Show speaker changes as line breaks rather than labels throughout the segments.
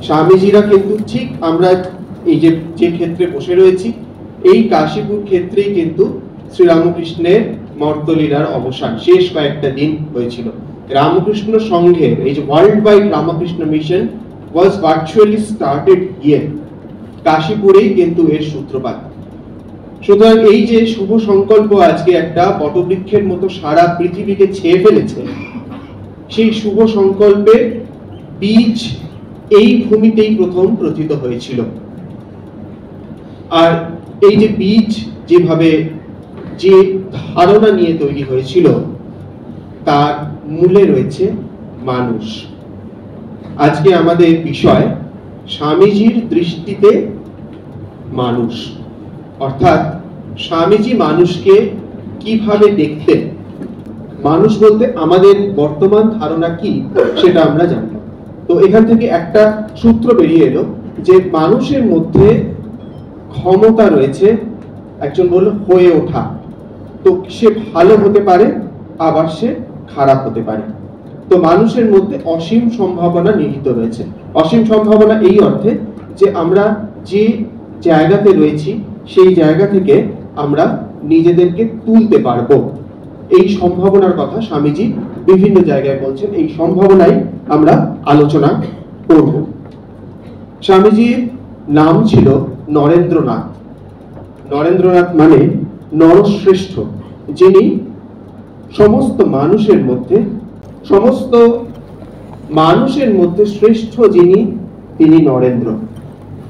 স্বামীজিরা কিন্তু ঠিক আমরা এই যে ক্ষেত্রে বসে রয়েছি এই কাশীপুর ক্ষেত্রেই কিন্তু শ্রীরামকৃষ্ণের মর্তলীলার অবসান শেষ কয়েকটা দিন হয়েছিল। রামকৃষ্ণ সংঘের এই যে world wide Ramakrishna mission was virtually started here, কাশীপুরেই কিন্তু এর সূত্রপাত। সুতরাং এই যে শুভ সংকল্প আজকে একটা বটবৃক্ষের মতো সারা পৃথিবীকে ছেয়ে ফেলেছে, সেই শুভ সংকল্পের বীজ এই ভূমিতেই প্রথম প্রথিত হয়েছিল। আর এই যে বীজ যেভাবে যে ধারণা নিয়ে তৈরি হয়েছিল তার মূলে রয়েছে মানুষ। আজকে আমাদের বিষয় স্বামীজির দৃষ্টিতে মানুষ, অর্থাৎ স্বামীজি মানুষকে কিভাবে দেখতেন, মানুষ বলতে আমাদের বর্তমান ধারণা কি সেটা আমরা জানব। তো এখান থেকে একটা সূত্র বেরিয়ে এলো যে মানুষের মধ্যে ক্ষমতা রয়েছে, একজন বলল হয়ে ওঠা, তো সে ভালো হতে পারে আবার সে খারাপ হতে পারে। তো মানুষের মধ্যে অসীম সম্ভাবনা নিহিত রয়েছে। অসীম সম্ভাবনা এই অর্থে যে আমরা যে জায়গাতে রয়েছি সেই জায়গা থেকে আমরা নিজেদেরকে তুলতে পারবো, এই সম্ভাবনার কথা স্বামীজি বিভিন্ন জায়গায় বলছেন। এই সম্ভাবনাই আমরা আলোচনা করব। স্বামীজির নাম ছিল নরেন্দ্রনাথ। নরেন্দ্রনাথ মানে নরশ্রেষ্ঠ, যিনি সমস্ত মানুষের মধ্যে শ্রেষ্ঠ যিনি, তিনি নরেন্দ্র।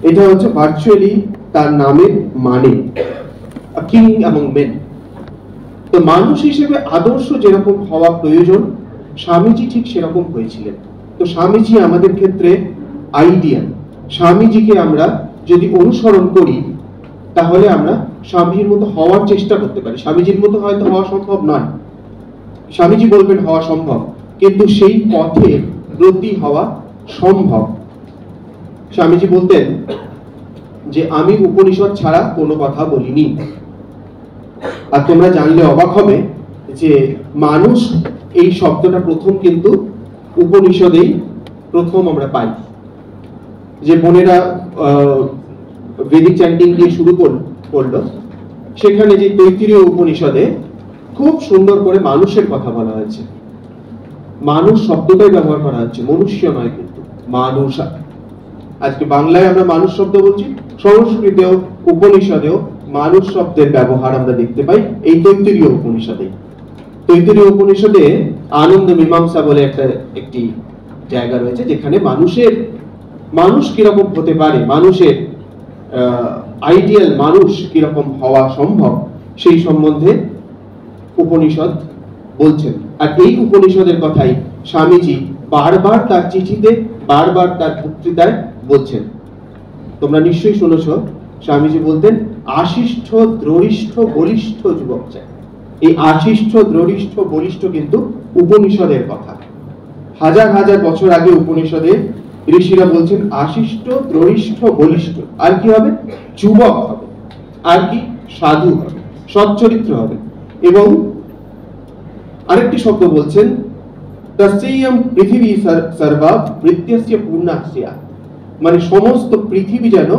এটা হচ্ছে ভার্চুয়ালি তার নামের মানে, কিং অ্যামং মেন। তো মানুষ হিসেবে আদর্শ যেরকম হওয়া প্রয়োজন, স্বামীজি ঠিক সেরকম হয়েছিলেন। তো স্বামীজি আমাদের ক্ষেত্রে আইডিয়াল। স্বামীজিকে আমরা যদি অনুসরণ করি তাহলে আমরা স্বামীজির মতো হওয়ার চেষ্টা করতে পারি। স্বামীজির মতো হয়তো হওয়া সম্ভব নয়, স্বামীজি বলবেন হওয়া সম্ভব, কিন্তু সেই পথে ব্রতী হওয়া সম্ভব। স্বামীজি বলতেন যে আমি উপনিষদ ছাড়া কোনো কথা বলিনি। আর তোমরা জানলে অবাক হবে যে মানুষ এই শব্দটা প্রথম কিন্তু উপনিষদেই প্রথম আমরা পাই। যে বোনেরা বেদিক চ্যান্টিং দিয়ে শুরু করলো, সেখানে যে তৈত্তিরীয় উপনিষদে খুব সুন্দর করে মানুষের কথা বলা হয়েছে। মানুষ শব্দটাই ব্যবহার করা হচ্ছে, মনুষ্য নয় কিন্তু মানুষ। আজকে বাংলায় আমরা মানুষ শব্দ বলছি, সংস্কৃতেও উপনিষদেও মানুষ শব্দের ব্যবহার আমরা দেখতে পাই এই তৈত্তিরীয় উপনিষদে। তৈত্তিরীয় উপনিষদে আনন্দ মীমাংসা বলে একটি জায়গা রয়েছে, যেখানে মানুষ কিরকম হতে পারে, মানুষের আইডিয়াল মানুষ কিরকম হওয়া সম্ভব সেই সম্বন্ধে উপনিষদ বলছেন। আর এই উপনিষদের কথাই স্বামীজি বারবার তার চিঠিতে, বারবার তার বক্তৃতায় বলছেন। তোমরা নিশ্চয়ই শুনেছ, স্বামীজি বলতেন আশিষ্ঠ দ্রঢ়িষ্ঠ বলিষ্ঠ যুবক চাই। এই আশিষ্ঠ দ্রঢ়িষ্ঠ বলিষ্ঠ কিন্তু উপনিষদের কথা। হাজার হাজার বছর আগে উপনিষদে ঋষিরা বলছেন আশিষ্ঠ দ্রঢ়িষ্ঠ বলিষ্ঠ। আর কি হবে? যুবক হবে, আর কি সাধু হবে, সচ্চরিত্র হবে। এবং আরেকটি শব্দ বলছেন তস্যৈয়ং পৃথিবী সর্বা বৃত্ত্যস্য পূর্ণাস্যা, মানে সমস্ত পৃথিবী যেন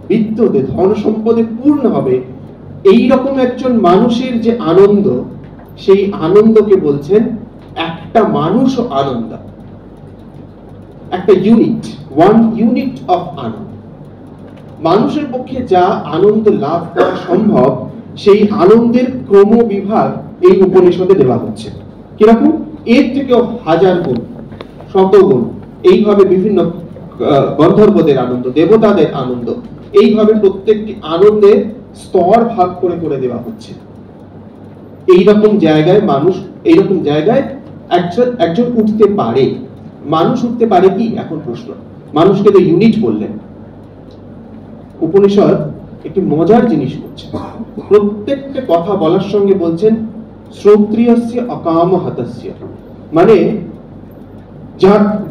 বিদ্যুতে ধন সম্পদে পূর্ণ হবে। এই রকম একজন মানুষের যে আনন্দ, সেই আনন্দকে বলছেন একটা মানুষ আনন্দ, একটা ইউনিট, ওয়ান ইউনিট অফ আনন্দ। মানুষের পক্ষে যা আনন্দ লাভ করা সম্ভব, সেই আনন্দের ক্রমবিভাগ এই উপনিষদে দেওয়া হচ্ছে। কিরকম? এর থেকেও হাজার গুণ, শত গুণ, এইভাবে বিভিন্ন গন্ধর্বদের আনন্দ, দেবতাদের আনন্দ, এইভাবে প্রত্যেকটি আনন্দের স্তর ভাগ করে করে দেওয়া হচ্ছে। এইরকম জায়গায় মানুষ, এইরকম জায়গায় একজন উঠতে পারে। মানুষ উঠতে পারে কি এখন প্রশ্ন? মানুষকে তো ইউনিট বললেন। উপনিষদ একটি মজার জিনিস করছে, প্রত্যেকটা কথা বলার সঙ্গে বলছেন শ্রোত্রিয়স্য অকাম হতস্য, মানে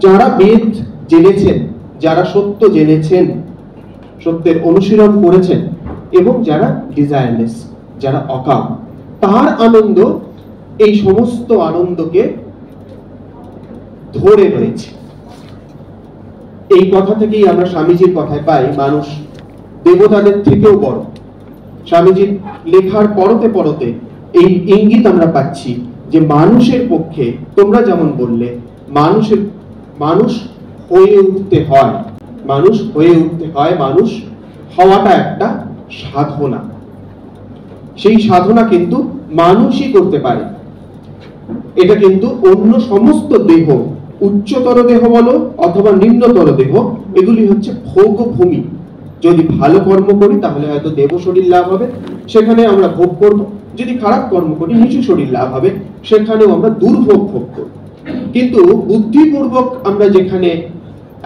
যারা বেদ জেনেছেন, যারা সত্য জেনেছেন, সত্যের অনুশীলন করেছেন, এবং যারা ডিজায়ারলেস, যারা অকাম, তার আনন্দ এই সমস্ত আনন্দকে ধরে রয়েছে। এই কথা থেকেই আমরা স্বামীজির কথায় পাই মানুষ দেবতাদের থেকেও বড়। স্বামীজির লেখার পরতে পরতে এই ইঙ্গিত আমরা পাচ্ছি যে মানুষের পক্ষে, তোমরা যেমন বললে, মানুষ হয়ে উঠতে হয়, মানুষ হওয়াটা একটা সাধনা। সেই সাধনা কিন্তু মানুষই করতে পারে। এটা কিন্তু অন্য সমস্ত দেহ, উচ্চতর দেহ বলো অথবা নিম্নতর দেহ, এগুলি হচ্ছে ভোগ ভূমি। যদি ভালো কর্ম করি তাহলে হয়তো দেব শরীর লাভ হবে, সেখানে আমরা ভোগ করব। যদি খারাপ কর্ম করি নিচু শরীর লাভ হবে, সেখানেও আমরা দুর্ভোগ ভোগ করব। কিন্তু বুদ্ধিপূর্বক আমরা যেখানে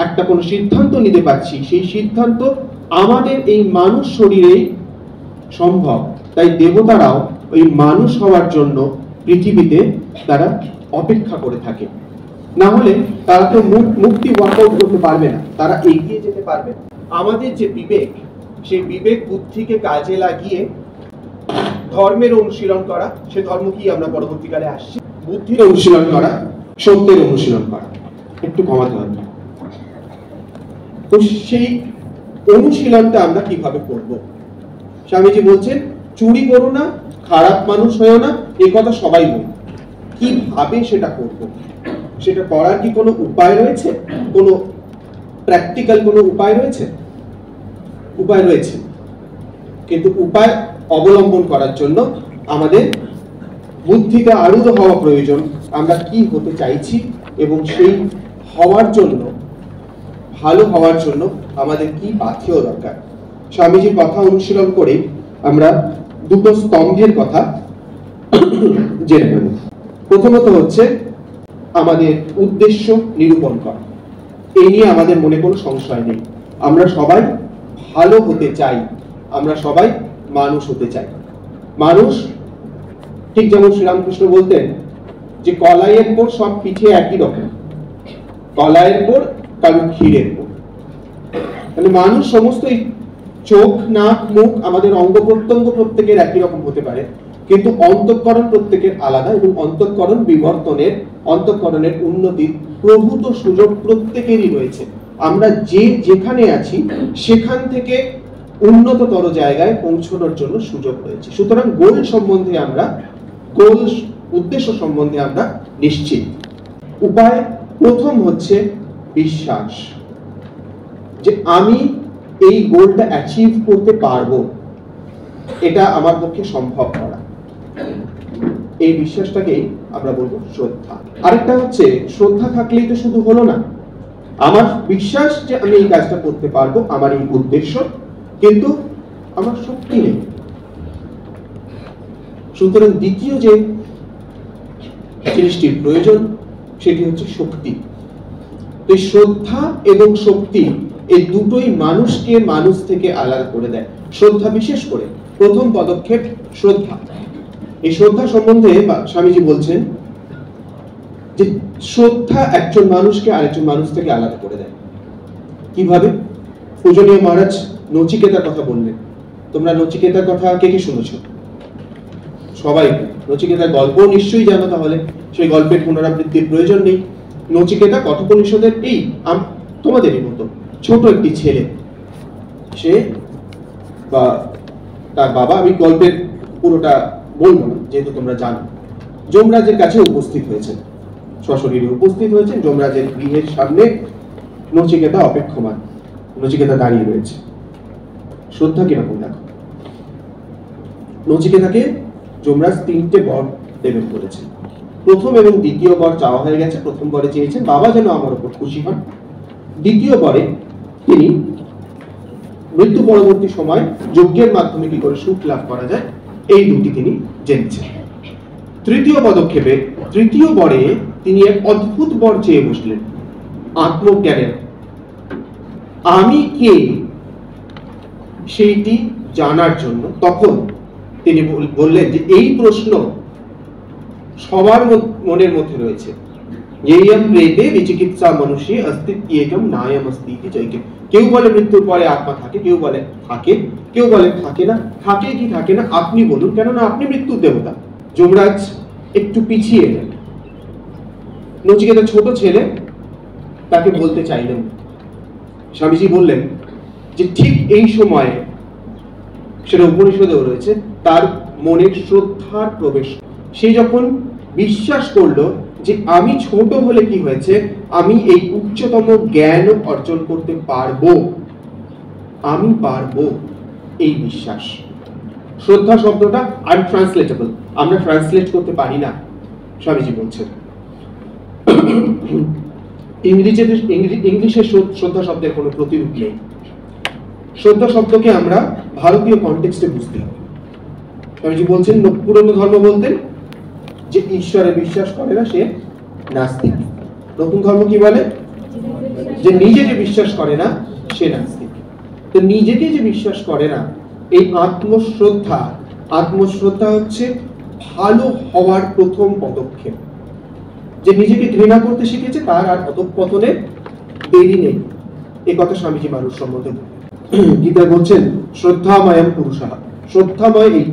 একটা কোনো সিদ্ধান্ত নিতে পারছি, সেই সিদ্ধান্ত আমাদের এই মানুষ শরীরেই সম্ভব। তাই দেবতারাও ওই মানুষ হওয়ার জন্য পৃথিবীতে তারা অপেক্ষা করে থাকে। না হলে তারা তো মুক্তি ওয়ার্কআউট করতে পারবে না, তারা এগিয়ে যেতে পারবে না। আমাদের যে বিবেক, সেই বিবেক বুদ্ধিকে কাজে লাগিয়ে ধর্মের অনুশীলন করা, সে ধর্ম কি আমরা পরবর্তীকালে আসছি, বুদ্ধির অনুশীলন করা, সত্যের অনুশীলন করা, একটু কমাতে হবে। তো সেই অনুশীলনটা আমরা কিভাবে করব? স্বামীজি বলছেন চুরি করো না, খারাপ মানুষ হয়েও না, এই কথা সবাই বলে। কিভাবে সেটা করব? সেটা করার কি কোনো উপায় রয়েছে? কোনো প্র্যাকটিক্যাল কোনো উপায় রয়েছে? উপায় রয়েছে, কিন্তু উপায় অবলম্বন করার জন্য আমাদের বুদ্ধিতে আরুদ্ধ হওয়া প্রয়োজন। আমরা কি হতে চাইছি এবং সেই হওয়ার জন্য, ভালো হওয়ার জন্য আমাদের কি পাথেয় দরকার। স্বামীজির কথা অনুশীলন করে আমরা দুটো স্তম্ভের কথা জেনে নেব। প্রথমত হচ্ছে আমাদের উদ্দেশ্য নিরূপণ করা। এই নিয়ে আমাদের মনে কোনো সংশয় নেই। আমরা সবাই ভালো হতে চাই, আমরা সবাই মানুষ হতে চাই। মানুষ ঠিক যেমন শ্রীরামকৃষ্ণ বলতেন যে কলাইয়ের পর সব পিঠে একই রকম, কলাইয়ের পর কারো ক্ষীরের পর। মানে মানুষ সমস্ত চোখ, নাক, মুখ, আমাদের অঙ্গ প্রত্যঙ্গ প্রত্যেকের একই রকম হতে পারে, কিন্তু অন্তঃকরণ প্রত্যেকের আলাদা এবং অন্তঃকরণ বিবর্তনের, অন্তঃকরণের উন্নতির প্রভূত সুযোগ প্রত্যেকেরই রয়েছে। আমরা যে যেখানে আছি সেখান থেকে উন্নততর জায়গায় পৌঁছানোর জন্য সুযোগ রয়েছে। সুতরাং গোল সম্বন্ধে আমরা, গোল উদ্দেশ্য সম্বন্ধে আমরা নিশ্চিত। উপায় প্রথম হচ্ছে বিশ্বাস, যে আমি এই গোলটা অ্যাচিভ করতে পারবো, এটা আমার পক্ষে সম্ভব করা। এই বিশ্বাসটাকেই আমরা বলবো শ্রদ্ধা। আরেকটা হচ্ছে শ্রদ্ধা থাকলেই তো শুধু হলো না, আমার বিশ্বাস যে আমি এই কাজটা করতে পারবো, আমার এই উদ্দেশ্য, কিন্তু আমার শক্তি নেই। সুতরাং দ্বিতীয় যে জিনিসটির প্রয়োজন সেটি হচ্ছে শক্তি। তো শ্রদ্ধা এবং শক্তি এই দুটোই মানুষকে মানুষ থেকে আলাদা করে দেয়। শ্রদ্ধা বিশেষ করে প্রথম পদক্ষেপ শ্রদ্ধা। এই শ্রদ্ধা সম্বন্ধে স্বামীজি বলছেন যে শ্রদ্ধা একজন মানুষকে আরেকজন মানুষ থেকে আলাদা করে দেয়। কিভাবে? পূজনীয় মহারাজ নচিকেতার কথা বললেন। তোমরা নচিকেতার কথা কে কে শুনেছো? সবাই। নচিকেতার গল্প নিশ্চয়ই জানো, তাহলে সেই গল্পের পুনরাবৃত্তির প্রয়োজন নেই। নচিকেতা কঠোপনিষদের এই তোমাদেরই মতো ছোট একটি ছেলে, সে বা তার বাবা, আমি গল্পের পুরোটা বলবো না যেহেতু তোমরা জানো, যমরাজের কাছে উপস্থিত হয়েছেন, সশরীরে উপস্থিত হয়েছেন। যমরাজের গৃহের সামনে নচিকেতা অপেক্ষমান, নচিকেতা দাঁড়িয়ে রয়েছে। শ্রদ্ধা কিরকম দেখো। নচিকেতাকে যমরাজ 3টে বর দেবেন বলেছেন। প্রথম এবং দ্বিতীয় বর চাওয়া হয়ে গেছে। প্রথম বরে চেয়েছেন বাবা যেন আমার উপর খুশি হন। দ্বিতীয় বরে তিনি মৃত্যু পরবর্তী সময় যজ্ঞের মাধ্যমে কি করে সুখ লাভ করা যায়, এই দুটি তিনি জেনেছেন। তৃতীয় পদক্ষেপে, তৃতীয় বরে তিনি এক অদ্ভুত বর চেয়ে বসলেন, আত্মজ্ঞানের। আমি কে সেইটি জানার জন্য। তখন তিনি বললেন যে এই প্রশ্ন সবার মনের মধ্যে রয়েছে। কেউ বলে মৃত্যুর পরে আত্মা থাকে, কেউ বলে থাকে, কেউ বলে থাকে না। থাকে কি থাকে না আপনি বলুন, কেননা আপনি মৃত্যুর দেবতা। যমরাজ একটু পিছিয়ে এলেন। নচিকেতা ছোট ছেলে, তাকে বলতে চাইলেন। স্বামীজি বললেন যে ঠিক এই সময়ে, সেটা উপনিষদেও রয়েছে, তার মনে শ্রদ্ধার প্রবেশ। সে যখন বিশ্বাস করলো যে আমি ছোট হলে কি হয়েছে, আমি এই উচ্চতম জ্ঞান অর্জন করতে পারবো, আমি পারবো, এই বিশ্বাস। শ্রদ্ধা শব্দটা আনট্রান্সলেটেবল, আমরা ট্রান্সলেট করতে পারি না, স্বামীজি বলছেন। ইংলিশে শ্রদ্ধা শব্দের কোনো প্রতিরূপ নেই। শ্রদ্ধা শব্দকে আমরা ভারতীয় কনটেক্সটে বুঝতে হবে। স্বামীজি বলছেন, পুরনো ধর্ম বলতেন যে ঈশ্বরে বিশ্বাস করে না সে নাস্তিক। নতুন ধর্ম কি বলে? যে নিজেকে বিশ্বাস করে না সে নাস্তিক। তো নিজেকে যে বিশ্বাস করে না, এই আত্মশ্রদ্ধা হচ্ছে ভালো হওয়ার প্রথম পদক্ষেপ। যে নিজেকে ঘৃণা করতে শিখেছে তার আর অধঃপতনে দেরি নেই। এই কথা স্বামীজি মানুষ সম্বন্ধে গীতায় বলছেন, শ্রদ্ধাময়ম পুরুষাঃ, শ্রদ্ধাময় এই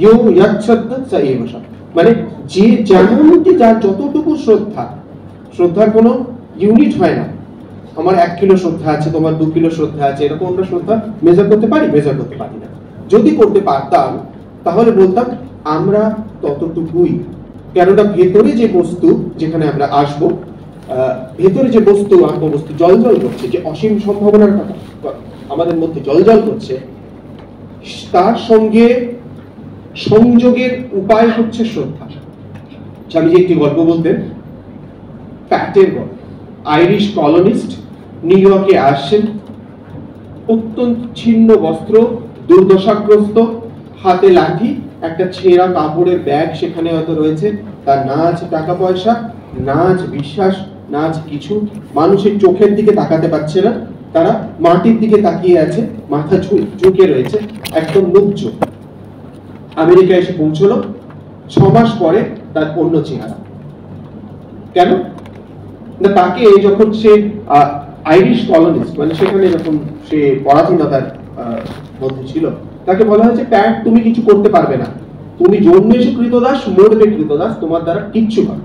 ইয়ো ইয়াচ্ছদ্দ স এব সঃ, মানে যে যেমনটি যার যতটুকু শ্রদ্ধা, শ্রদ্ধার কোনো ইউনিট হয় না। আমার 1 কিলো শ্রদ্ধা আছে, তোমার 2 কিলো শ্রদ্ধা আছে, এরকম আমরা শ্রদ্ধা মেজার করতে পারি? মেজার করতে পারি না। যদি করতে পারতাম তাহলে বলতাম আমরা ততটুকুই। কেননা ভেতরে যে বস্তু, যেখানে আমরা আসবো, ভেতরে যে বস্তু, আত্মবস্তু জলজল করছে, যে অসীম সম্ভাবনার কথা আমাদের মধ্যে জলজল করছে, তার সঙ্গে সংযোগের উপায় হচ্ছে শ্রদ্ধা। স্বামীজি একটি গল্প বলতেন, প্যাটের গল্প। আইরিশ কলোনিস্ট নিউ ইয়র্কে আসছেন, অত্যন্ত ছিন্ন বস্ত্র, দুর্দশাগ্রস্ত, হাতে লাঠি, একটা ছেঁড়া কাপড়ের ব্যাগ সেখানে হয়তো রয়েছে। তার না আছে টাকা পয়সা, না আছে বিশ্বাস, না আছে কিছু। মানুষের চোখের দিকে তাকাতে পারছে না, তারা মাটির দিকে তাকিয়ে আছে, মাথা ঝুঁকে রয়েছে, একদম নুচ্চ। আমেরিকা এসে পৌঁছলো, 6 মাস পরে তার অন্য চেহারা। কেন না, তাকে যখন সে আইরিশ কলোনিস্ট, মানে সেখানে যখন সে পরাধীনতার মধ্যে ছিল, তাকে বলা হয়েছে, প্যাট তুমি কিছু করতে পারবে না, তুমি জন্মেছো কৃতদাস, মরবে কৃতদাস, তোমার দ্বারা কিচ্ছু হয়।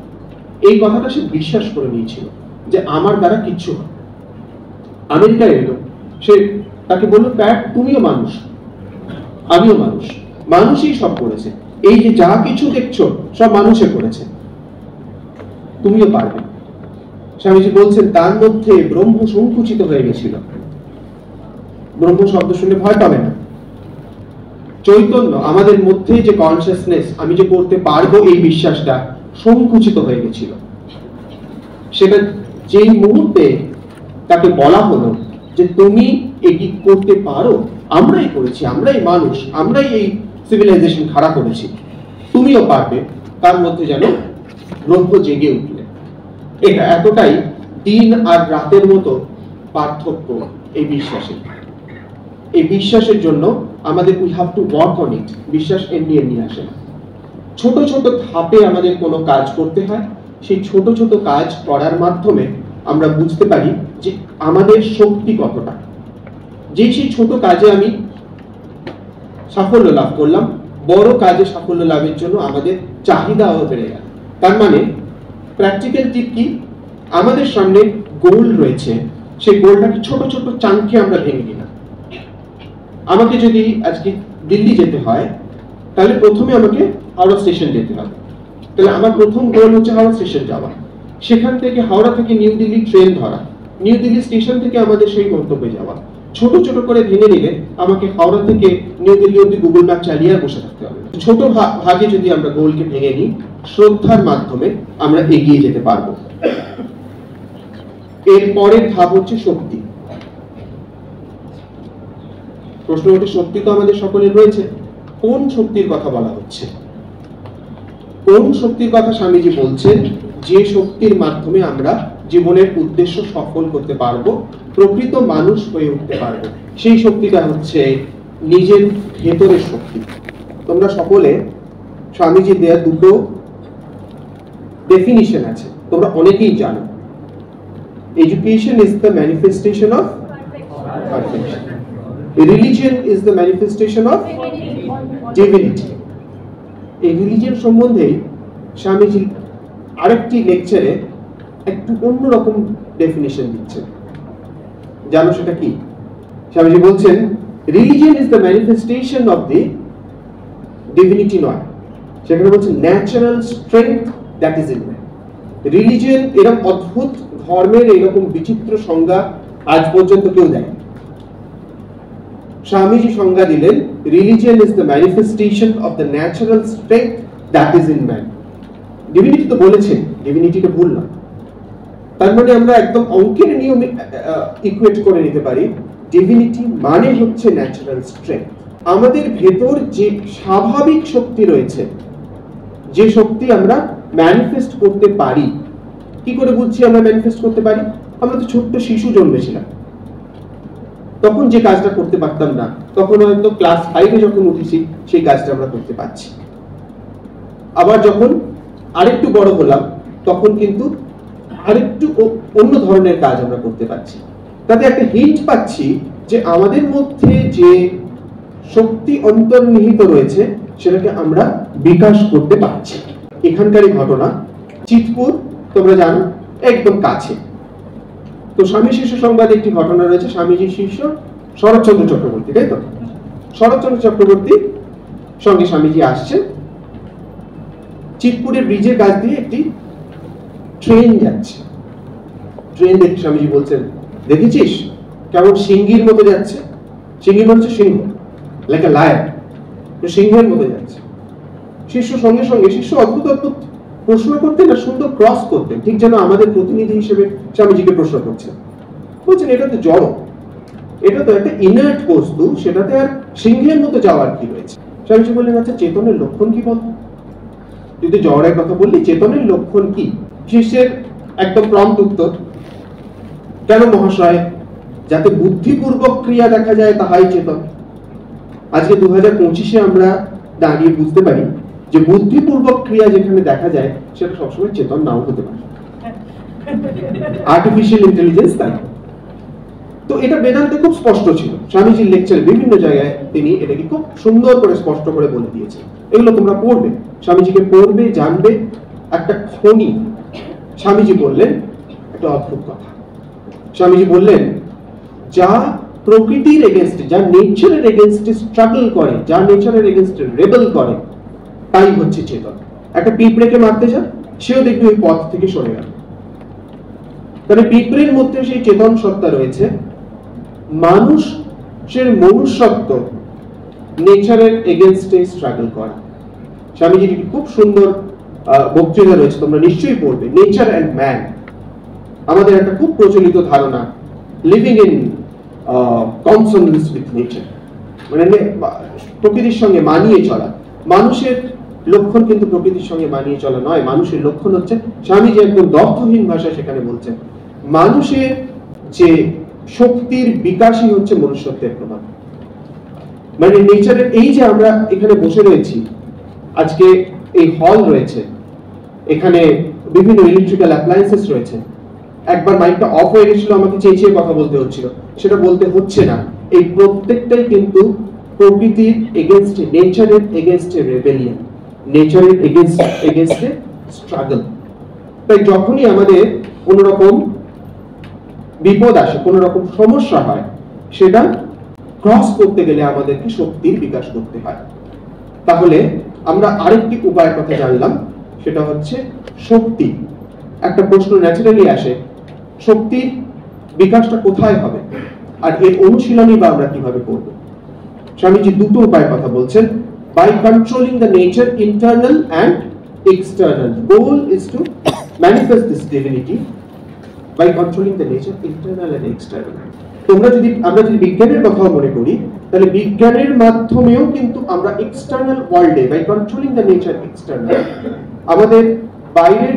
এই কথাটা সে বিশ্বাস করে নিয়েছিল যে আমার দ্বারা কিচ্ছু হয়। আমেরিকায় এলো, সে তাকে বললো, প্যাট তুমিও মানুষ, আমিও মানুষ, মানুষই সব করেছে, এই যে যা কিছু দেখছো সব মানুষে করেছে, তুমিও পারবে। স্বামীজি বলছেন, তার মধ্যে ব্রহ্ম সংকুচিত হয়ে গেছিল। ব্রহ্ম শব্দ শুনে ভয় পাবে না। চৈতন্য, আমাদের মধ্যে যে কনসিয়াসনেস, আমি যে করতে পারবো, এই বিশ্বাসটা সংকুচিত হয়ে গেছিল। সেটা যেই মুহূর্তে তাকে বলা হলো যে তুমি এটি করতে পারো, আমরাই করেছি, আমরাই মানুষ, আমরাই এই সিভিলাইজেশন খাড়া করেছি, তুমিও পারবে, তার মধ্যে যেন ব্রহ্ম জেগে উঠলে। এটা এতটাই দিন আর রাতের মতো পার্থক্য এই বিশ্বাসে। এই বিশ্বাসের জন্য আমাদের we have to work on it. বিশ্বাস এমনি আসে না, ছোট ছোট ধাপে আমাদের কোনো কাজ করতে হয়। সেই ছোট ছোট কাজ করার মাধ্যমে আমরা বুঝতে পারি যে আমাদের শক্তি কতটা। যে সেই ছোট কাজে আমি সাফল্য লাভ করলাম, বড় কাজে সাফল্য লাভের জন্য আমাদের চাহিদাও বেড়ে গেল। তার মানে প্র্যাকটিক্যাল টিপ কি, আমাদের সামনে গোল রয়েছে, সেই গোলটাকে ছোট ছোট চাঙ্কে আমরা ভেঙে নিলাম। আমাকে যদি আজকে দিল্লি যেতে হয়, তাহলে প্রথমে আমাকে হাওড়া স্টেশন যেতে হবে। তাহলে আমার প্রথম গোল হচ্ছে হাওড়া স্টেশন যাওয়া, সেখান থেকে হাওড়া থেকে নিউ দিল্লি ট্রেন ধরা, নিউ দিল্লি স্টেশন থেকে আমাদের সেই গন্তব্যে যাওয়া। ছোট ছোট করে ভেঙে নিলে আমাকে হাওড়া থেকে নিউ দিল্লি অব্দি গুগল ম্যাপ চালিয়ে বসে থাকতে হবে। ছোট ভাগে যদি আমরা গোলকে ভেঙে নিই, শ্রদ্ধার মাধ্যমে আমরা এগিয়ে যেতে পারবো। এর পরের ধাপ হচ্ছে শক্তি। প্রশ্ন হচ্ছে, শক্তি তো আমাদের সকলের রয়েছে, কোন শক্তির কথা বলা হচ্ছে? কোন শক্তির কথা স্বামীজি বলছেন? যে শক্তির মাধ্যমে আমরা জীবনের উদ্দেশ্য সফল করতে পারবো, প্রকৃত মানুষ হয়ে উঠতে পারবো, সেই শক্তিটা হচ্ছে নিজের ভেতরের শক্তি। তোমরা সকলে স্বামীজি দেয়া দুটো ডেফিনিশন আছে, তোমরা অনেকেই জানো। Education is the manifestation of perfection, religion is the manifestation of divinity. এই রিলিজিয়ন সম্বন্ধে স্বামীজি আরেকটি লেকচারে একটু অন্যরকম ডেফিনিশন দিচ্ছেন, জানো সেটা কি? স্বামীজি বলছেন religion is the manifestation of the divinity নয়, সেখানে বলছেন natural strength that is in man. Religion এরকম অদ্ভুত ধর্মের এরকম বিচিত্র সংজ্ঞা আজ পর্যন্ত কেউ দেয়। স্বামীজি সংজ্ঞা দিলেন religion is the manifestation of the natural strength that is in man. Divinity তো বলেছেন, ডিভিনিটিকে ভুল না, তার মানে আমরা একদম অঙ্কের নিয়মে ইকুয়েট করে নিতে পারি ডিভিনিটি মানে হচ্ছে ন্যাচারাল স্ট্রেংথ। আমাদের ভেতর যে স্বাভাবিক শক্তি রয়েছে, যে শক্তি আমরা ম্যানিফেস্ট করতে পারি। কি করে বুঝছি আমরা ম্যানিফেস্ট করতে পারি? আমরা তো ছোট্ট শিশু জন্মেছিলাম, তখন যে কাজটা করতে পারতাম না, তখন হয়তো ক্লাস 5-এ যখন উঠেছি সেই কাজটা আমরা করতে পারছি। আবার যখন আরেকটু বড় হলাম তখন কিন্তু আরেকটু অন্য ধরনের কাজ আমরা করতে পারছি। তাতে একটা হিন্ট পাচ্ছি যে আমাদের মধ্যে যে শক্তি অন্তর্নিহিত রয়েছে সেটাকে আমরা বিকাশ করতে পারছি। এখানকারই ঘটনা, চিতপুর তোমরা জানো একদম কাছে। তো স্বামী শিষ্য সংবাদে একটি ঘটনা রয়েছে। স্বামীজির শিষ্য শরৎচন্দ্র চক্রবর্তী, তাই তো? শরৎচন্দ্র চক্রবর্তী সঙ্গে স্বামীজি আসছে। চিতপুরের ব্রিজের কাছ দিয়ে একটি ট্রেন যাচ্ছে। ট্রেন দেখে স্বামীজি বলছেন, দেখেছিস কেমন সিংহীর মতো যাচ্ছে? সিংহী মানে সিংহ, লাইক আ লায়ন, সিংহের মতো যাচ্ছে। শিষ্য সঙ্গে সঙ্গে শিষ্য অদ্ভুত অদ্ভুত প্রশ্ন করতেন না, সুন্দর ক্রস করতেন, ঠিক যেন আমাদের প্রতিনিধি হিসেবে স্বামীজিকে প্রশ্ন করছেন। বলছেন এটা তো জড়, এটা তো একটা ইনার্ট বস্তু, সেটাতে আর সিংহের মতো যাওয়ার কি রয়েছে? স্বামীজি বললেন আচ্ছা চেতনের লক্ষণ কি বল? যদি জড়ের কথা বললি, চেতনের লক্ষণ কি? শিষ্যের একদম প্রম্পট উত্তর, কেন মহাশয়? যাতে বুদ্ধিপূর্বক ক্রিয়া দেখা যায় তাহাই চেতন। আজকে 2025-এ আমরা দাঁড়িয়ে বুঝতে পারি যে বুদ্ধিপূর্বক ক্রিয়া যেখানে দেখা যায় সেটা সবসময় চেতন নাও হতে পারে, আর্টিফিশিয়াল ইন্টেলিজেন্স তাই। তো এটা বেদান্তে খুব স্পষ্ট ছিল। স্বামীজির লেকচারে বিভিন্ন জায়গায় তিনি এটাকে খুব সুন্দর করে স্পষ্ট করে বলে দিয়েছেন। এগুলো তোমরা পড়বে, স্বামীজিকে পড়বে, জানবে, একটা খনি। স্বামীজি বললেন একটা অদ্ভুত কথা। স্বামীজি বললেন যা প্রকৃতির এগেইনস্টে, যা নেচারের এগেইনস্টে স্ট্রাগল করে, যা নেচারের এগেইনস্টে রেবেল করে, তাই হচ্ছে চেতন। একটা পিঁপড়েকে মারতে যা, সেও দেখবে ওই পথ থেকে সরে গেল। তাহলে পিঁপড়ের মধ্যে সেই চেতন সত্তা রয়েছে। মানুষের মনুষ্যত্ব নেচারের এগেইনস্টে স্ট্রাগল করা। স্বামীজির খুব সুন্দর বক্তৃতা রয়েছে, তোমরা নিশ্চয়ই পড়বে, নেচার অ্যান্ড ম্যান। আমাদের একটা খুব প্রচলিত ধারণা লিভিং ইন কনসোনেন্স উইথ নেচার, মানে প্রকৃতির সঙ্গে মানিয়ে চলা। মানুষের লক্ষণ কিন্তু প্রকৃতির সঙ্গে মানিয়ে চলা নয়, মানুষের লক্ষণ হচ্ছে, স্বামীজি একদম দর্থহীন ভাষায় সেখানে বলছেন, মানুষের যে শক্তির বিকাশই হচ্ছে মনুষ্যত্বের প্রমাণ। মানে নেচারের এই যে আমরা এখানে বসে রয়েছি, আজকে এই হল রয়েছে, এখানে বিভিন্ন ইলেকট্রিক্যাল অ্যাপ্লায়েন্সেস রয়েছে। একবার মাইকটা অফ হয়ে গেছিল, আমাকে চেঁচিয়ে কথা বলতে হচ্ছিল, সেটা বলতে হচ্ছে না। এই প্রত্যেকটাই কিন্তু প্রকৃতির এগেইনস্টে, নেচারের এগেইনস্টে রেবেলিয়ন, নেচারের এগেইনস্টে স্ট্রাগল। তাই যখনই আমাদের কোন রকম বিপদ আসে, কোন রকম সমস্যা হয়, সেটা ক্রস করতে গেলে আমাদেরকে শক্তির বিকাশ করতে হয়। তাহলে আমরা আরেকটি উপায়ের কথা জানলাম, সেটা হচ্ছে শক্তি। একটা প্রশ্ন ন্যাচারালি আসে, শক্তির বিকাশটা কোথায় হবে আর এর অনুশীলনই বা আমরা কিভাবে করব? স্বামীজি দুটো উপায়ের কথা বলছেন। By controlling the nature internal and external, goal is to manifest this divinity by controlling the nature internal and external. আমরা যদি বিজ্ঞানের কথা মনে করি, তাহলে বিজ্ঞানের মাধ্যমেও কিন্তু আমরা এক্সটার্নাল ওয়ার্ল্ডে by controlling the nature external, আমাদের বাইরের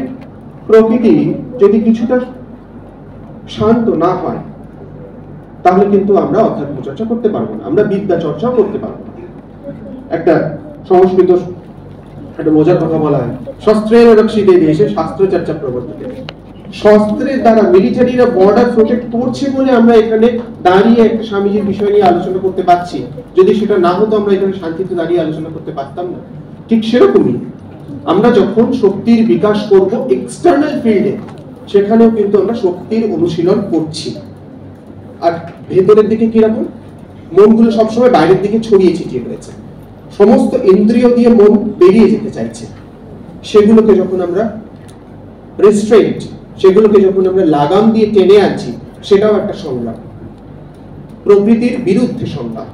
প্রকৃতি যদি কিছুটা শান্ত না হয় তাহলে কিন্তু আমরা অধ্যাত্ম চর্চা করতে পারবো না, আমরা বিদ্যা চর্চাও করতে পারবো না। একটা সংস্কৃত একটা মজার কথা বলা হয়, শস্ত্রের রক্ষিতে দেশে শাস্ত্র চর্চা প্রবর্তিতে। শস্ত্রের দ্বারা মিলিটারিরা বর্ডার প্রোটেক্ট করছে বলে আমরা এখানে দাঁড়িয়ে একটা স্বামীজির বিষয় নিয়ে আলোচনা করতে পারছি। যদি সেটা না হতো আমরা এখানে শান্তিতে দাঁড়িয়ে আলোচনা করতে পারতাম না। ঠিক সেরকমই আমরা যখন শক্তির বিকাশ করব এক্সটার্নাল ফিল্ডে, সেখানেও কিন্তু আমরা শক্তির অনুশীলন করছি। আর ভেতরের দিকে কিরকম? মনগুলো সবসময় বাইরের দিকে ছড়িয়ে ছিটিয়ে রয়েছে, সমস্ত ইন্দ্রিয় দিয়ে মন বেরিয়ে যেতে চাইছে। সেগুলোকে যখন আমরা রেস্ট্রেন্ট, সেগুলোকে যখন আমরা লাগাম দিয়ে টেনে আনছি, সেটাও একটা সংগ্রাম, প্রকৃতির বিরুদ্ধে সংগ্রাম।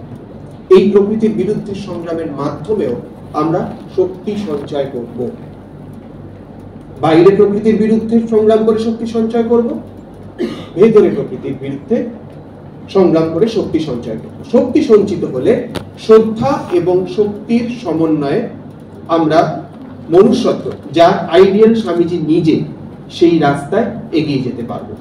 এই প্রকৃতির বিরুদ্ধে সংগ্রামের মাধ্যমেও আমরা শক্তি সঞ্চয় করব। বাইরে প্রকৃতির বিরুদ্ধে সংগ্রাম করে শক্তি সঞ্চয় করব, ভেতরে প্রকৃতির বিরুদ্ধে সংগ্রাম করে শক্তি সঞ্চয় করব। শক্তি সঞ্চিত হলে শ্রদ্ধা এবং শক্তির সমন্বয়ে আমরা মনুষ্যত্ব, যার আইডিয়াল স্বামীজি নিজে, সেই রাস্তায় এগিয়ে যেতে পারবো।